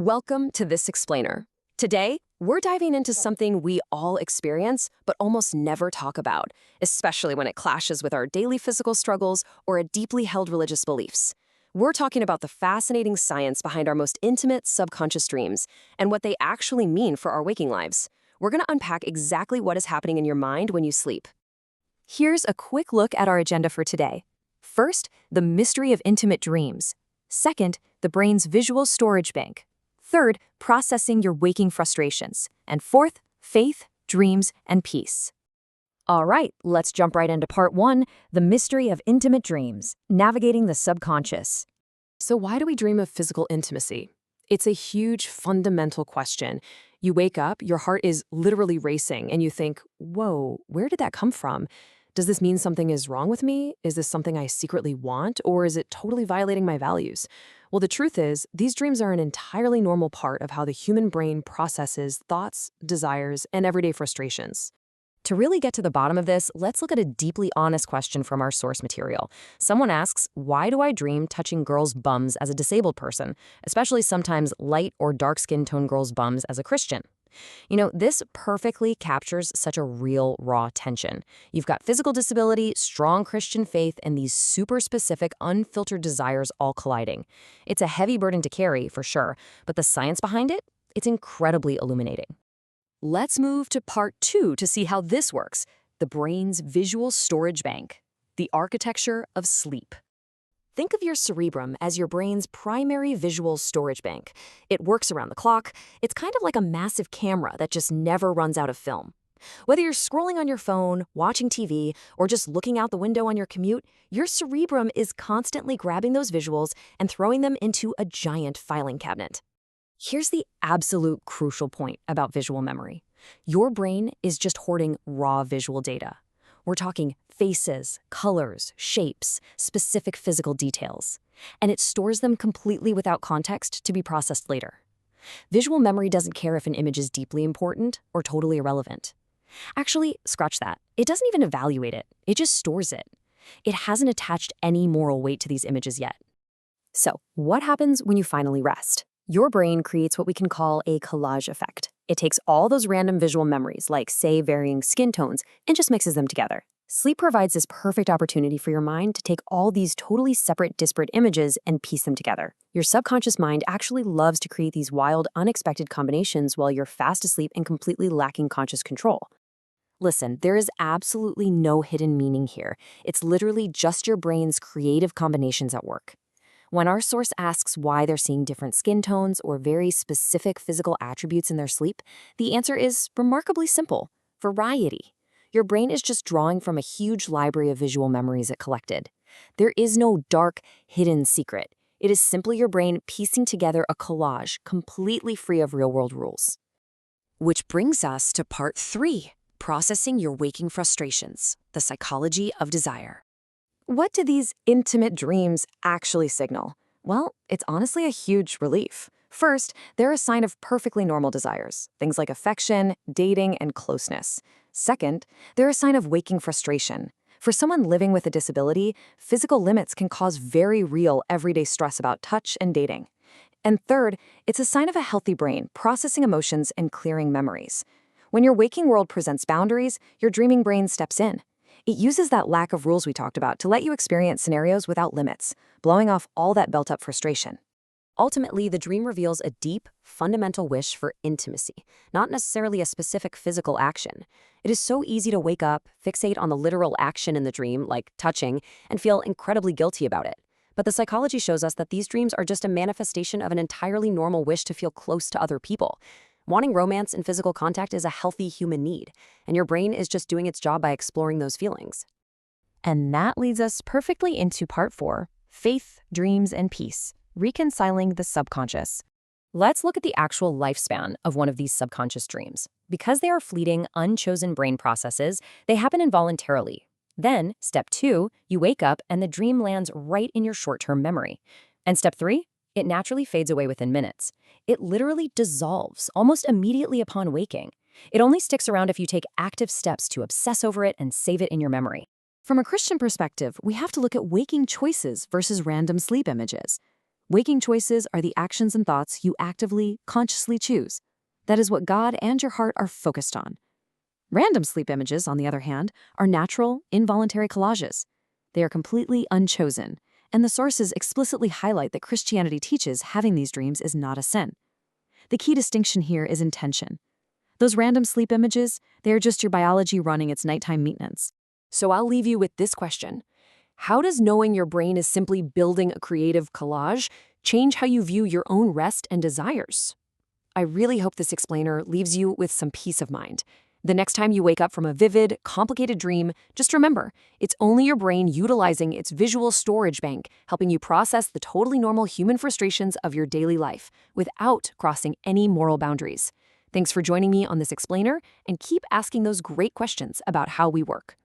Welcome to This Explainer. Today, we're diving into something we all experience but almost never talk about, especially when it clashes with our daily physical struggles or a deeply held religious beliefs. We're talking about the fascinating science behind our most intimate subconscious dreams and what they actually mean for our waking lives. We're going to unpack exactly what is happening in your mind when you sleep. Here's a quick look at our agenda for today. First, the mystery of intimate dreams. Second, the brain's visual storage bank. Third, processing your waking frustrations. And fourth, faith, dreams, and peace. All right, let's jump right into part one, the mystery of intimate dreams, navigating the subconscious. So why do we dream of physical intimacy? It's a huge, fundamental question. You wake up, your heart is literally racing, and you think, whoa, where did that come from? Does this mean something is wrong with me? Is this something I secretly want, or is it totally violating my values? Well, the truth is, these dreams are an entirely normal part of how the human brain processes thoughts, desires, and everyday frustrations. To really get to the bottom of this, let's look at a deeply honest question from our source material. Someone asks, why do I dream touching girls' bums as a disabled person, especially sometimes light or dark skin tone girls' bums as a Christian? This perfectly captures such a real, raw tension. You've got physical disability, strong Christian faith, and these super specific, unfiltered desires all colliding. It's a heavy burden to carry, for sure, but the science behind it, it's incredibly illuminating. Let's move to part two to see how this works, the brain's visual storage bank, the architecture of sleep. Think of your cerebrum as your brain's primary visual storage bank. It works around the clock. It's kind of like a massive camera that just never runs out of film. Whether you're scrolling on your phone, watching TV, or just looking out the window on your commute, your cerebrum is constantly grabbing those visuals and throwing them into a giant filing cabinet. Here's the absolute crucial point about visual memory. Your brain is just hoarding raw visual data. We're talking faces, colors, shapes, specific physical details. And it stores them completely without context to be processed later. Visual memory doesn't care if an image is deeply important or totally irrelevant. Actually, scratch that. It doesn't even evaluate it. It just stores it. It hasn't attached any moral weight to these images yet. So, what happens when you finally rest? Your brain creates what we can call a collage effect. It takes all those random visual memories, like, say, varying skin tones, and just mixes them together. Sleep provides this perfect opportunity for your mind to take all these totally separate, disparate images and piece them together. Your subconscious mind actually loves to create these wild, unexpected combinations while you're fast asleep and completely lacking conscious control. Listen, there is absolutely no hidden meaning here. It's literally just your brain's creative combinations at work. When our source asks why they're seeing different skin tones or very specific physical attributes in their sleep, the answer is remarkably simple: variety. Your brain is just drawing from a huge library of visual memories it collected. There is no dark, hidden secret. It is simply your brain piecing together a collage completely free of real-world rules. Which brings us to part three, processing your waking frustrations, the psychology of desire. What do these intimate dreams actually signal? Well, it's honestly a huge relief. First, they're a sign of perfectly normal desires, things like affection, dating, and closeness. Second, they're a sign of waking frustration. For someone living with a disability, physical limits can cause very real, everyday stress about touch and dating. And third, it's a sign of a healthy brain processing emotions and clearing memories. When your waking world presents boundaries, your dreaming brain steps in. It uses that lack of rules we talked about to let you experience scenarios without limits, blowing off all that built-up frustration. Ultimately, the dream reveals a deep, fundamental wish for intimacy, not necessarily a specific physical action. It is so easy to wake up, fixate on the literal action in the dream, like touching, and feel incredibly guilty about it. But the psychology shows us that these dreams are just a manifestation of an entirely normal wish to feel close to other people. Wanting romance and physical contact is a healthy human need, and your brain is just doing its job by exploring those feelings. And that leads us perfectly into part four, faith, dreams, and peace, reconciling the subconscious. Let's look at the actual lifespan of one of these subconscious dreams. Because they are fleeting, unchosen brain processes, they happen involuntarily. Then, step 2, you wake up and the dream lands right in your short-term memory. And step 3, it naturally fades away within minutes. It literally dissolves almost immediately upon waking. It only sticks around if you take active steps to obsess over it and save it in your memory. From a Christian perspective, we have to look at waking choices versus random sleep images. Waking choices are the actions and thoughts you actively, consciously choose. That is what God and your heart are focused on. Random sleep images, on the other hand, are natural, involuntary collages. They are completely unchosen, and the sources explicitly highlight that Christianity teaches having these dreams is not a sin. The key distinction here is intention. Those random sleep images, they are just your biology running its nighttime maintenance. So I'll leave you with this question. How does knowing your brain is simply building a creative collage change how you view your own rest and desires? I really hope this explainer leaves you with some peace of mind. The next time you wake up from a vivid, complicated dream, just remember, it's only your brain utilizing its visual storage bank, helping you process the totally normal human frustrations of your daily life without crossing any moral boundaries. Thanks for joining me on this explainer, and keep asking those great questions about how we work.